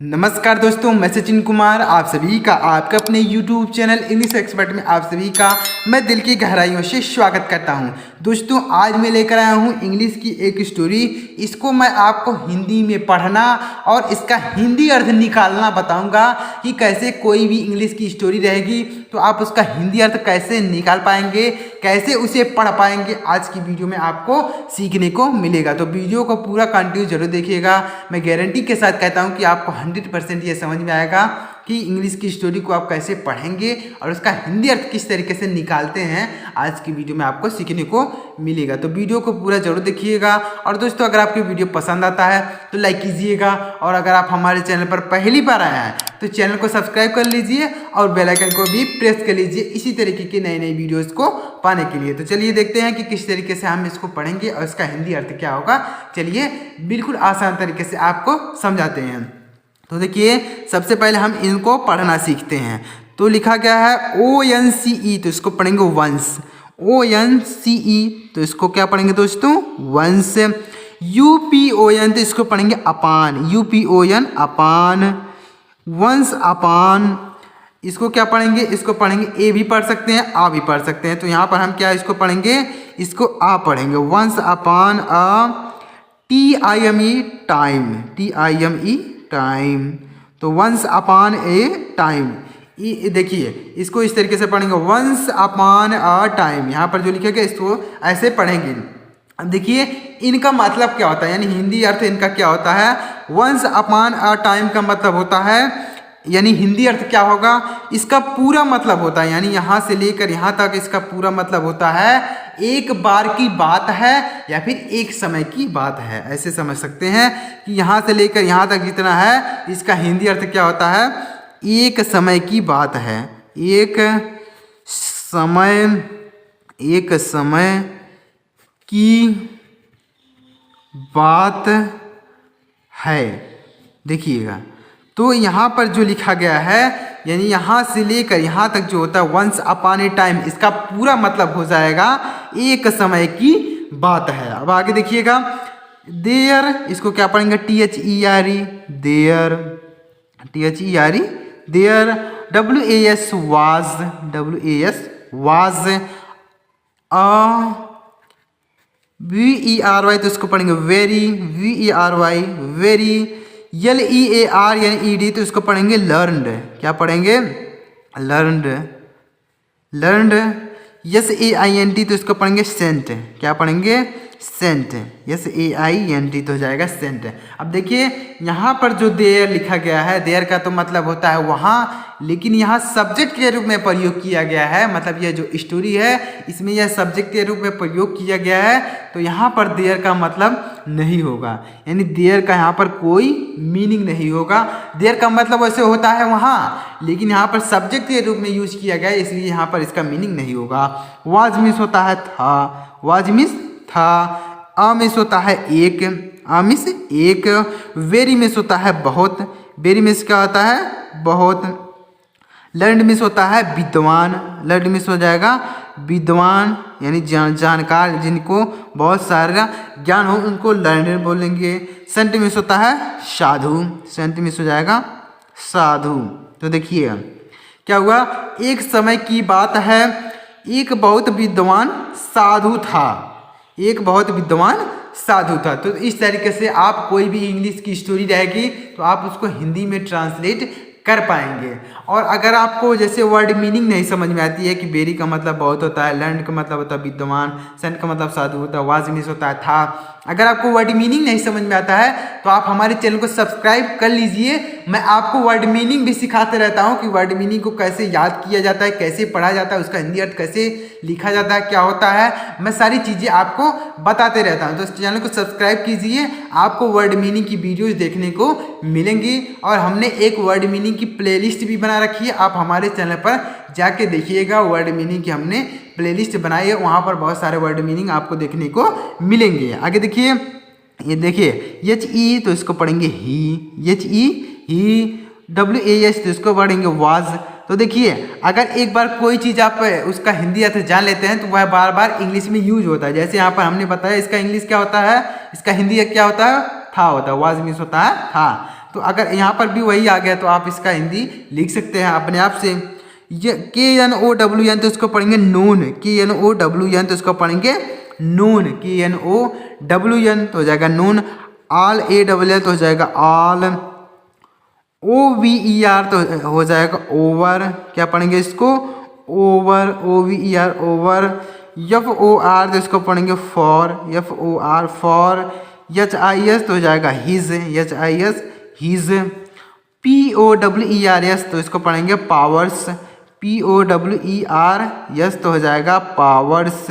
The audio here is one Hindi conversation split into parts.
नमस्कार दोस्तों, मैं सचिन कुमार आप सभी का आपके अपने YouTube चैनल इंग्लिश एक्सपर्ट में आप सभी का मैं दिल की गहराइयों से स्वागत करता हूं। दोस्तों, आज मैं लेकर आया हूं इंग्लिश की एक स्टोरी। इसको मैं आपको हिंदी में पढ़ना और इसका हिंदी अर्थ निकालना बताऊंगा कि कैसे कोई भी इंग्लिश की स्टोरी रहेगी तो आप उसका हिंदी अर्थ कैसे निकाल पाएंगे, कैसे उसे पढ़ पाएंगे। आज की वीडियो में आपको सीखने को मिलेगा, तो वीडियो को पूरा कंटिन्यू जरूर देखिएगा। मैं गारंटी के साथ कहता हूं कि आपको 100% ये समझ में आएगा कि इंग्लिश की स्टोरी को आप कैसे पढ़ेंगे और उसका हिंदी अर्थ किस तरीके से निकालते हैं। आज की वीडियो में आपको सीखने को मिलेगा, तो वीडियो को पूरा जरूर देखिएगा। और दोस्तों, अगर आपको वीडियो पसंद आता है तो लाइक कीजिएगा, और अगर आप हमारे चैनल पर पहली बार आए हैं तो चैनल को सब्सक्राइब कर लीजिए और बेल आइकन को भी प्रेस कर लीजिए इसी तरीके की नई नई वीडियोस को पाने के लिए। तो चलिए देखते हैं कि किस तरीके से हम इसको पढ़ेंगे और इसका हिंदी अर्थ क्या होगा। चलिए बिल्कुल आसान तरीके से आपको समझाते हैं। तो देखिए, सबसे पहले हम इनको पढ़ना सीखते हैं। तो लिखा गया है ONCE, तो इसको पढ़ेंगे वंस। ONCE, तो इसको क्या पढ़ेंगे दोस्तों? वंस। UPON, तो इसको पढ़ेंगे अपान। UPON अपान, वंस अपान। इसको क्या पढ़ेंगे? इसको पढ़ेंगे ए भी पढ़ सकते हैं, आ भी पढ़ सकते हैं। तो यहाँ पर हम क्या इसको पढ़ेंगे? इसको आ पढ़ेंगे। वंस अपान अ TIME टाइम, TIME टाइम। तो वंस अपॉन ए टाइम, देखिए इसको इस तरीके से पढ़ेंगे, वंस अपॉन अ टाइम। यहाँ पर जो लिखेगा इसको ऐसे पढ़ेंगे। अब देखिए इनका मतलब क्या होता है, यानी हिंदी अर्थ इनका क्या होता है। वंस अपॉन अ टाइम का मतलब होता है, यानी हिंदी अर्थ क्या होगा, इसका पूरा मतलब होता है, यानी यहाँ से लेकर यहाँ तक इसका पूरा मतलब होता है एक बार की बात है या फिर एक समय की बात है। ऐसे समझ सकते हैं कि यहाँ से लेकर यहाँ तक जितना है इसका हिंदी अर्थ क्या होता है, एक समय की बात है। एक समय की बात है। देखिएगा, तो यहाँ पर जो लिखा गया है, यानी यहाँ से लेकर यहाँ तक जो होता है वंस अपॉन ए टाइम, इसका पूरा मतलब हो जाएगा एक समय की बात है। अब आगे देखिएगा, देयर, इसको क्या पढ़ेंगे? THERE, there, THERE, there. WAS was, WAS was. VERY, तो इसको पढ़ेंगे वेरी, VERY वेरी। LEAR यानी ED, तो इसको पढ़ेंगे लर्नड। क्या पढ़ेंगे? Learned, learned. SAINT, तो इसको पढ़ेंगे सेंट। क्या पढ़ेंगे? सेंट, SAINT, तो हो जाएगा सेंट। अब देखिए यहाँ पर जो देयर लिखा गया है, देयर का तो मतलब होता है वहाँ, लेकिन यहाँ सब्जेक्ट के रूप में प्रयोग किया गया है। मतलब यह जो स्टोरी है इसमें यह सब्जेक्ट के रूप में प्रयोग किया गया है, तो यहाँ पर देयर का मतलब नहीं होगा, यानी देयर का यहाँ पर कोई मीनिंग नहीं होगा। देयर का मतलब वैसे होता है वहाँ, लेकिन यहाँ पर सब्जेक्ट के रूप में यूज किया गया है, इसलिए यहाँ पर इसका मीनिंग नहीं होगा। वाज मिस होता है था, वाज मिस था। आ मिस होता है एक, आ मिस एक। वेरी मिस होता है बहुत, वेरी मिस क्या होता है? बहुत। लर्नड मिस होता है विद्वान, लर्नड मिस हो जाएगा विद्वान, यानी जानकार, जिनको बहुत सारा ज्ञान हो उनको लर्नड बोलेंगे। सेंट मिस होता है साधु, सेंट मिस हो जाएगा साधु। तो देखिए क्या हुआ, एक समय की बात है, एक बहुत विद्वान साधु था, एक बहुत विद्वान साधु था। तो इस तरीके से आप कोई भी इंग्लिश की स्टोरी रहेगी तो आप उसको हिंदी में ट्रांसलेट कर पाएंगे। और अगर आपको जैसे वर्ड मीनिंग नहीं समझ में आती है कि बेरी का मतलब बहुत होता है, लर्न का मतलब होता है विद्वान, सेंट का मतलब साधु होता है, वाज मिस होता है था, अगर आपको वर्ड मीनिंग नहीं समझ में आता है तो आप हमारे चैनल को सब्सक्राइब कर लीजिए। मैं आपको वर्ड मीनिंग भी सिखाते रहता हूँ कि वर्ड मीनिंग को कैसे याद किया जाता है, कैसे पढ़ा जाता है, उसका हिंदी अर्थ कैसे लिखा जाता है, क्या होता है, मैं सारी चीज़ें आपको बताते रहता हूँ। तो इस चैनल को सब्सक्राइब कीजिए, आपको वर्ड मीनिंग की वीडियोज़ देखने को मिलेंगी। और हमने एक वर्ड मीनिंग की प्लेलिस्ट भी बना रखी है, आप हमारे चैनल पर जाके देखिएगा। वर्ड मीनिंग की हमने प्लेलिस्ट बनाई है, वहाँ पर बहुत सारे वर्ड मीनिंग आपको देखने को मिलेंगे। आगे देखिए, ये देखिए HE, तो इसको पढ़ेंगे ही, HE ही। WAS, तो इसको पढ़ेंगे वाज। तो देखिए अगर एक बार कोई चीज़ आप उसका हिंदी अर्थ जान लेते हैं तो वह बार बार इंग्लिश में यूज होता है। जैसे यहाँ पर हमने बताया इसका इंग्लिश क्या होता है, इसका हिंदी क्या होता है, था होता है, वाज मीन्स होता है था। तो अगर यहाँ पर भी वही आ गया तो आप इसका हिंदी लिख सकते हैं अपने आप से। ये KNOWN तो इसको पढ़ेंगे नून, KNOWN तो इसको पढ़ेंगे नून, KNOWN तो हो जाएगा नून। आल ALL तो हो जाएगा आल। OVER तो हो जाएगा ओवर, क्या पढ़ेंगे इसको ओवर, OVER ओवर। FOR तो इसको पढ़ेंगे फॉर, FOR फॉर। HIS तो हो जाएगा हिज, HIS हिज। POWERS तो इसको पढ़ेंगे पावर्स, POWERS तो हो जाएगा पावर्स,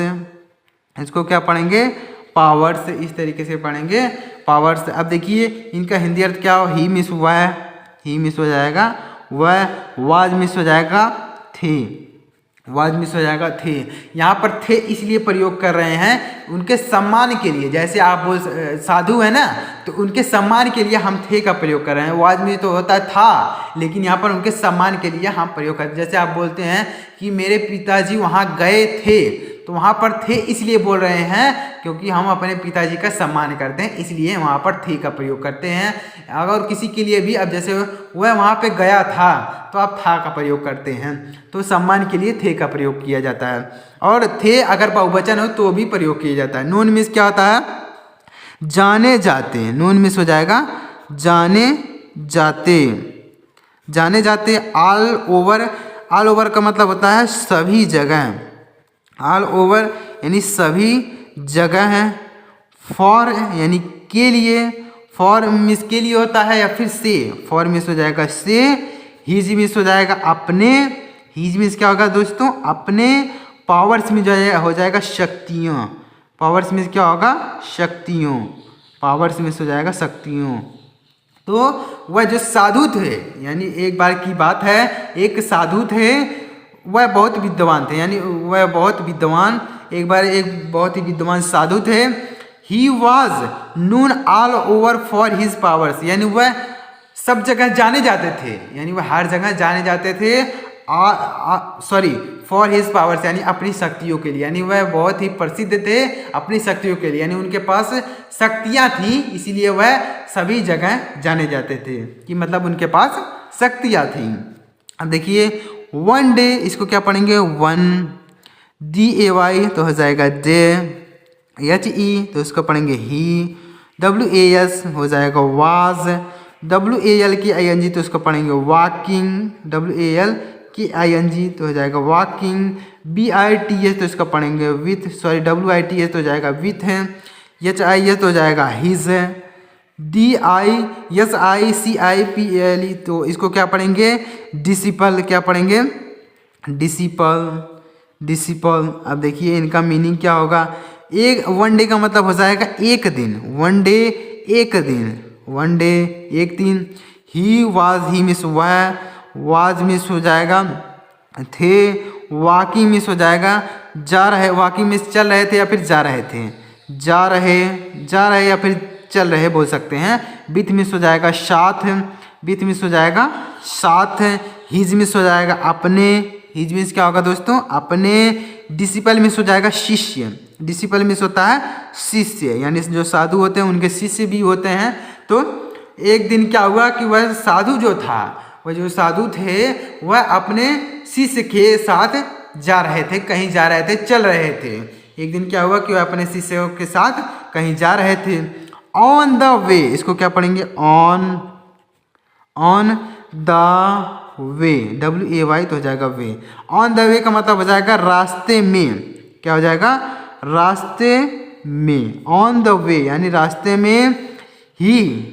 इसको क्या पढ़ेंगे पावर्स, इस तरीके से पढ़ेंगे पावर्स। अब देखिए इनका हिंदी अर्थ क्या हो, ही मिस हुआ है, ही मिस हो जाएगा वह, वाज मिस हो जाएगा थे, वाज मिस हो जाएगा थे। यहाँ पर थे इसलिए प्रयोग कर रहे हैं उनके सम्मान के लिए, जैसे आप बोल साधु है ना तो उनके सम्मान के लिए हम थे का प्रयोग कर रहे हैं। वाज में तो होता था लेकिन यहाँ पर उनके सम्मान के लिए हम प्रयोग करते हैं। जैसे आप बोलते हैं कि मेरे पिताजी वहाँ गए थे, तो वहाँ पर थे इसलिए बोल रहे हैं क्योंकि हम अपने पिताजी का सम्मान करते हैं, इसलिए वहाँ पर थे का प्रयोग करते हैं। अगर किसी के लिए भी, अब जैसे वह वहाँ पे गया था तो आप था का प्रयोग करते हैं, तो सम्मान के लिए थे का प्रयोग किया जाता है। और थे अगर बहुवचन हो तो भी प्रयोग किया जाता है। नून मिस क्या होता है, जाने जाते, नून मिस हो जाएगा जाने जाते, जाने जाते। ऑल ओवर, ऑल ओवर का मतलब होता है सभी जगह, ऑल ओवर यानी सभी जगह है। फॉर यानी के लिए, फॉर मिस के लिए होता है या फिर से, फॉर मिस हो जाएगा से। हिज मिस हो जाएगा अपने, हिज मिस क्या होगा दोस्तों अपने। पावर्स में जो है हो जाएगा शक्तियों, पावर्स में क्या होगा शक्तियों, पावर्स में हो जाएगा शक्तियों। तो वह जो साधु थे, यानी एक बार की बात है, एक साधु थे वह बहुत विद्वान थे, यानी वह बहुत विद्वान, एक बार एक बहुत ही विद्वान साधु थे। He was known all over for his powers, यानी वह सब जगह जाने जाते थे, यानी वह हर जगह जाने जाते थे। सॉरी फॉर हिज पावर्स यानी अपनी शक्तियों के लिए, यानी वह बहुत ही प्रसिद्ध थे अपनी शक्तियों के लिए, यानी उनके पास शक्तियाँ थी इसीलिए वह सभी जगह जाने जाते थे, कि मतलब उनके पास शक्तियाँ थी। अब देखिए वन डे, इसको क्या पढ़ेंगे वन, DAY तो हो जाएगा डे। HE तो इसको पढ़ेंगे ही। WAS हो जाएगा वाज। WAL की ING तो इसको पढ़ेंगे वॉकिंग, WAL की ING तो हो जाएगा वॉकिंग। BITS तो इसका पढ़ेंगे विथ, सॉरी WITS तो हो जाएगा विथ है। HIS तो हो जाएगा हिज। DISICIPLE तो इसको क्या पढ़ेंगे डिसिपल, क्या पढ़ेंगे डिसिपल, डिसिपल। अब देखिए इनका मीनिंग क्या होगा। एक वन डे का मतलब हो जाएगा एक दिन, वन डे एक दिन, वन डे एक दिन। ही वाज, ही मिस वह, वाज मिस हो जाएगा थे। वॉकिंग मिस हो जाएगा जा रहे, वॉकिंग मिस चल रहे थे या फिर जा रहे थे, जा रहे या फिर चल रहे बोल सकते हैं। विथ मिस हो जाएगा साथ, विथ मिस हो जाएगा साथ। हिज मिस हो जाएगा अपने, हिज मिस क्या होगा दोस्तों अपने। डिसिपल मिस हो जाएगा शिष्य, डिसिपल मिस होता है शिष्य, यानी जो साधु होते हैं उनके शिष्य भी होते हैं। तो एक दिन क्या हुआ कि वह साधु जो था, वह जो साधु थे वह अपने शिष्य के साथ जा रहे थे, कहीं जा रहे थे, चल रहे थे। एक दिन क्या हुआ कि वह अपने शिष्यों के साथ कहीं जा रहे थे। ऑन द वे, इसको क्या पढ़ेंगे on, on the way, WAY तो हो जाएगा वे। ऑन द वे का मतलब हो जाएगा रास्ते में, क्या हो जाएगा रास्ते में। ऑन द वे यानी रास्ते में। ही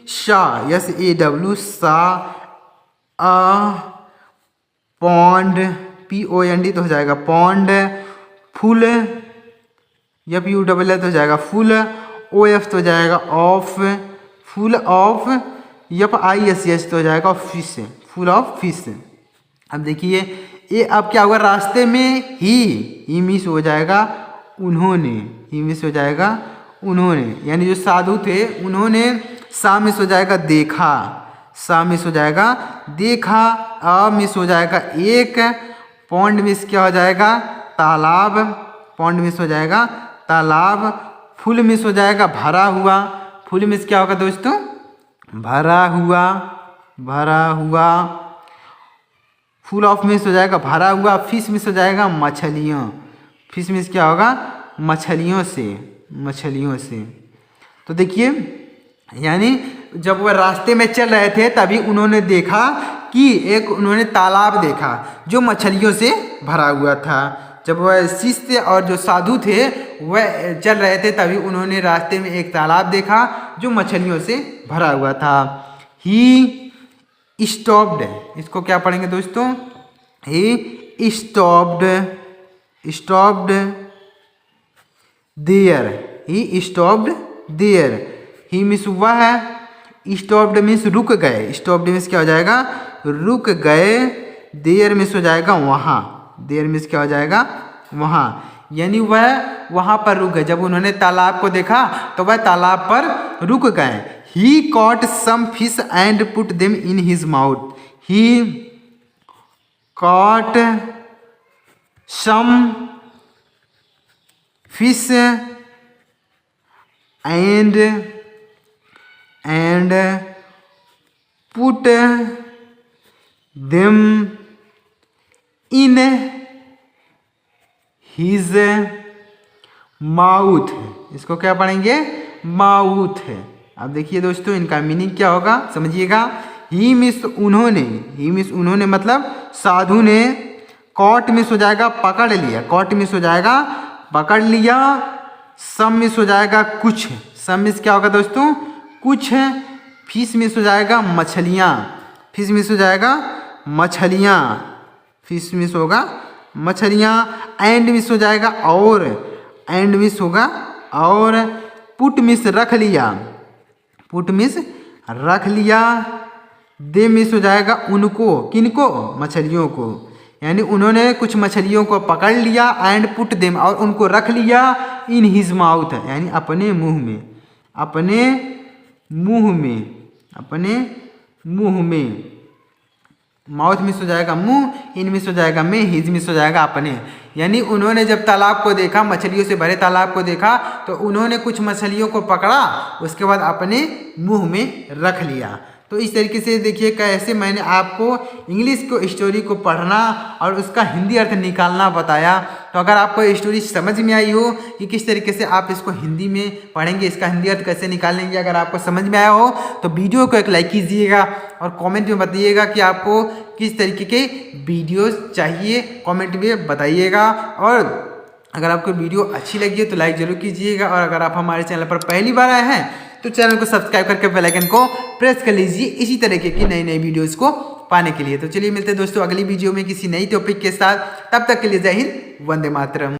शाह, SAW सा। पॉन्ड, POND तो हो जाएगा पॉन्ड। फुल, FULL तो हो जाएगा फुल। OF तो हो जाएगा ऑफ, फुल ऑफ। FISH तो हो जाएगा फिश, फुल ऑफ फिश। अब देखिए ये अब क्या हुआ रास्ते में ही मिस हो जाएगा उन्होंने, ही मिस हो जाएगा उन्होंने, यानी जो साधु थे उन्होंने। सा मिस हो जाएगा देखा, सा मिस हो जाएगा देखा। मिस हो जाएगा एक। पॉन्ड मिस क्या हो जाएगा तालाब, पॉन्ड मिस हो जाएगा तालाब। फुल मिस हो जाएगा भरा हुआ, फुल मिस क्या होगा दोस्तों भरा हुआ, भरा हुआ। फुल ऑफ मिस हो जाएगा भरा हुआ। फिश मिस हो जाएगा मछलियों। फिश मिस क्या होगा? मछलियों से, मछलियों से। तो देखिए, यानी जब वह रास्ते में चल रहे थे तभी उन्होंने देखा कि एक उन्होंने तालाब देखा जो मछलियों से भरा हुआ था। जब वह शिष्य और जो साधु थे वह चल रहे थे तभी उन्होंने रास्ते में एक तालाब देखा जो मछलियों से भरा हुआ था। ही स्टॉप्ड, इसको क्या पढ़ेंगे दोस्तों? He stopped, stopped there, he stopped there. He means वह, स्टॉप्ड मीन्स रुक गए। स्टॉप्ड मीन्स क्या हो जाएगा? रुक गए। देयर मीन्स हो जाएगा वहाँ। देयर मीन्स क्या हो जाएगा? वहाँ। यानी वह वहाँ पर रुक गए। जब उन्होंने तालाब को देखा तो वह तालाब पर रुक गए। He caught some fish and put them in his mouth. He caught some fish and put them in his mouth. इसको क्या पढ़ेंगे? माउथ। अब देखिए दोस्तों, इनका मीनिंग क्या होगा समझिएगा। ही मीन्स उन्होंने, ही मीन्स उन्होंने मतलब साधु ने। कॉट मिस हो जाएगा पकड़ लिया, कॉट मिस हो जाएगा पकड़ लिया। सम मिस हो जाएगा कुछ, सम मिस क्या होगा दोस्तों? कुछ। फिश मिस हो जाएगा मछलियाँ, फिश मिस हो जाएगा मछलियाँ, फिश मिस होगा मछलियाँ। एंड मिस हो जाएगा और, एंड मिस होगा और। पुट मिस रख लिया, पुट मिस रख लिया। दे मिस हो जाएगा उनको, किनको? मछलियों को। यानी उन्होंने कुछ मछलियों को पकड़ लिया। एंड पुट देम और उनको रख लिया इन हिज माउथ, यानी अपने मुंह में, अपने मुंह में, अपने मुंह में। माउथ मिस हो जाएगा मुंह, इन मिस हो जाएगा में, हिज मिस हो जाएगा अपने। यानी उन्होंने जब तालाब को देखा, मछलियों से भरे तालाब को देखा तो उन्होंने कुछ मछलियों को पकड़ा, उसके बाद अपने मुंह में रख लिया। तो इस तरीके से देखिए कैसे मैंने आपको इंग्लिश को स्टोरी को पढ़ना और उसका हिंदी अर्थ निकालना बताया। तो अगर आपको स्टोरी समझ में आई हो कि किस तरीके से आप इसको हिंदी में पढ़ेंगे, इसका हिंदी अर्थ कैसे निकालेंगे, अगर आपको समझ में आया हो तो वीडियो को एक लाइक कीजिएगा और कमेंट में बताइएगा कि आपको किस तरीके के वीडियोस चाहिए, कमेंट में बताइएगा। और अगर आपको वीडियो अच्छी लगी है तो लाइक ज़रूर कीजिएगा। और अगर आप हमारे चैनल पर पहली बार आए हैं तो चैनल को सब्सक्राइब करके बेल आइकन को प्रेस कर लीजिए इसी तरीके की नई नई वीडियोस को पाने के लिए। तो चलिए मिलते हैं दोस्तों अगली वीडियो में किसी नई टॉपिक के साथ। तब तक के लिए जय हिंद, वंदे मातरम।